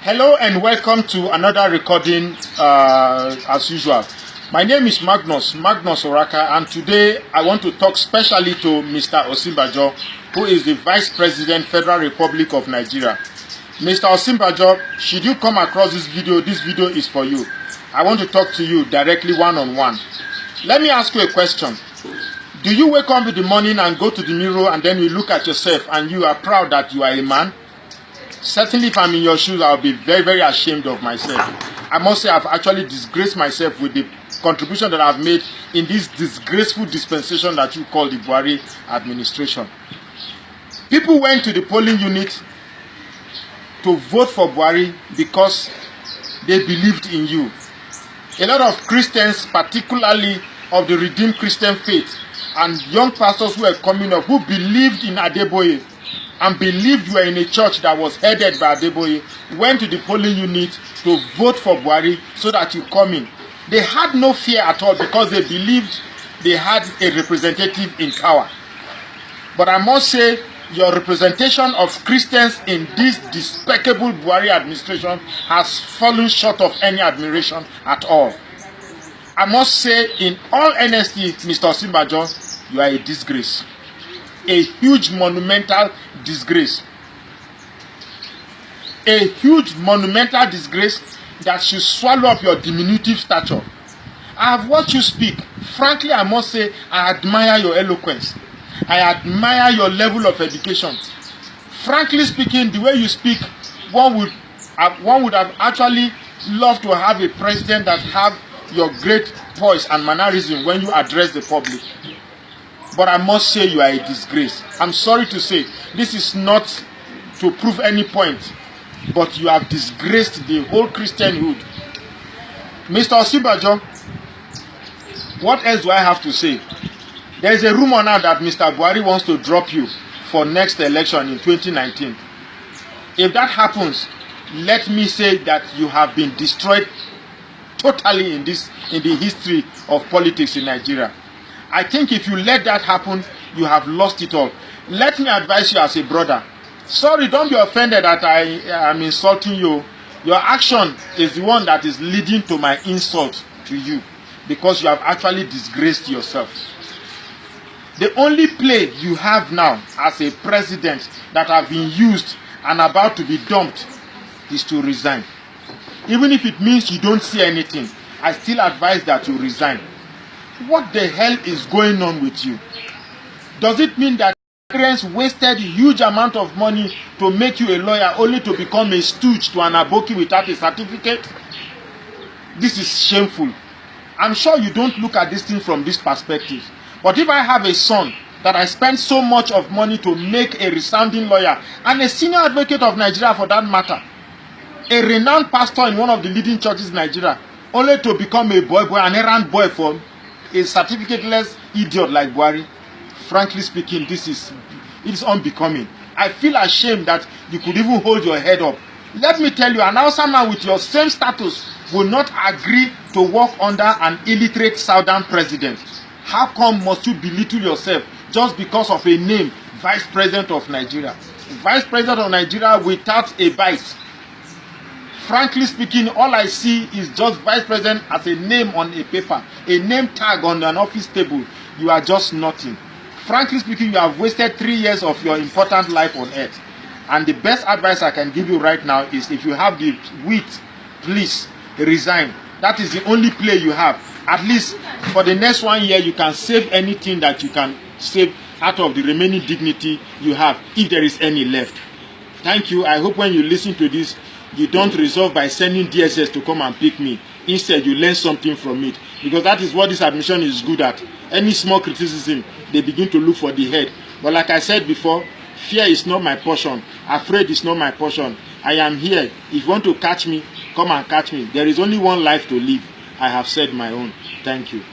Hello and welcome to another recording as usual. My name is Magnus Oraka, and today I want to talk specially to Mr. Osinbajo, who is the Vice President, Federal Republic of Nigeria. Mr. Osinbajo, should you come across this video is for you. I want to talk to you directly one-on-one. Let me ask you a question. Do you wake up in the morning and go to the mirror and then you look at yourself and you are proud that you are a man? Certainly, if I'm in your shoes, I'll be very, very ashamed of myself. I must say I've actually disgraced myself with the contribution that I've made in this disgraceful dispensation that you call the Buhari administration. People went to the polling unit to vote for Buhari because they believed in you. A lot of Christians, particularly of the Redeemed Christian faith, and young pastors who were coming up, who believed in Adeboye and believed you were in a church that was headed by Adeboye, went to the polling unit to vote for Buhari so that you come in. They had no fear at all because they believed they had a representative in power. But I must say, your representation of Christians in this despicable Buhari administration has fallen short of any admiration at all. I must say, in all honesty, Mr. Osinbajo, you are a disgrace. A huge monumental disgrace. A huge monumental disgrace that should swallow up your diminutive stature. I have watched you speak. Frankly, I must say, I admire your eloquence. I admire your level of education. Frankly speaking, the way you speak, one would have actually loved to have a president that have your great voice and mannerism when you address the public. But I must say you are a disgrace. I'm sorry to say, this is not to prove any point, but you have disgraced the whole Christianhood. Mr. Osinbajo, what else do I have to say? There is a rumor now that Mr. Buhari wants to drop you for next election in 2019. If that happens, let me say that you have been destroyed totally in the history of politics in Nigeria. I think if you let that happen, you have lost it all. Let me advise you as a brother. Sorry, don't be offended that I am insulting you. Your action is the one that is leading to my insult to you, because you have actually disgraced yourself. The only play you have now as a president that have been used and about to be dumped is to resign. Even if it means you don't see anything, I still advise that you resign. What the hell is going on with you? Does it mean that parents wasted a huge amount of money to make you a lawyer only to become a stooge to an aboki without a certificate? This is shameful. I'm sure you don't look at this thing from this perspective. But if I have a son that I spent so much of money to make a resounding lawyer and a senior advocate of Nigeria for that matter, a renowned pastor in one of the leading churches in Nigeria, only to become a an errand boy for a certificateless idiot like Buhari, frankly speaking, it is unbecoming. I feel ashamed that you could even hold your head up. Let me tell you, an Hausa man with your same status will not agree to work under an illiterate southern president. How come must you belittle yourself just because of a name, Vice President of Nigeria? Vice President of Nigeria without a bite. Frankly speaking, all I see is just Vice President as a name on a paper, a name tag on an office table. You are just nothing. Frankly speaking, you have wasted 3 years of your important life on earth. And the best advice I can give you right now is, if you have the wit, please resign. That is the only play you have. At least for the next 1 year, you can save anything that you can save out of the remaining dignity you have, if there is any left. Thank you. I hope when you listen to this, you don't resolve by sending DSS to come and pick me. Instead, you learn something from it, because that is what this admission is good at. Any small criticism, they begin to look for the head. But like I said before, fear is not my portion. Afraid is not my portion. I am here. If you want to catch me, come and catch me. There is only one life to live. I have said my own. Thank you.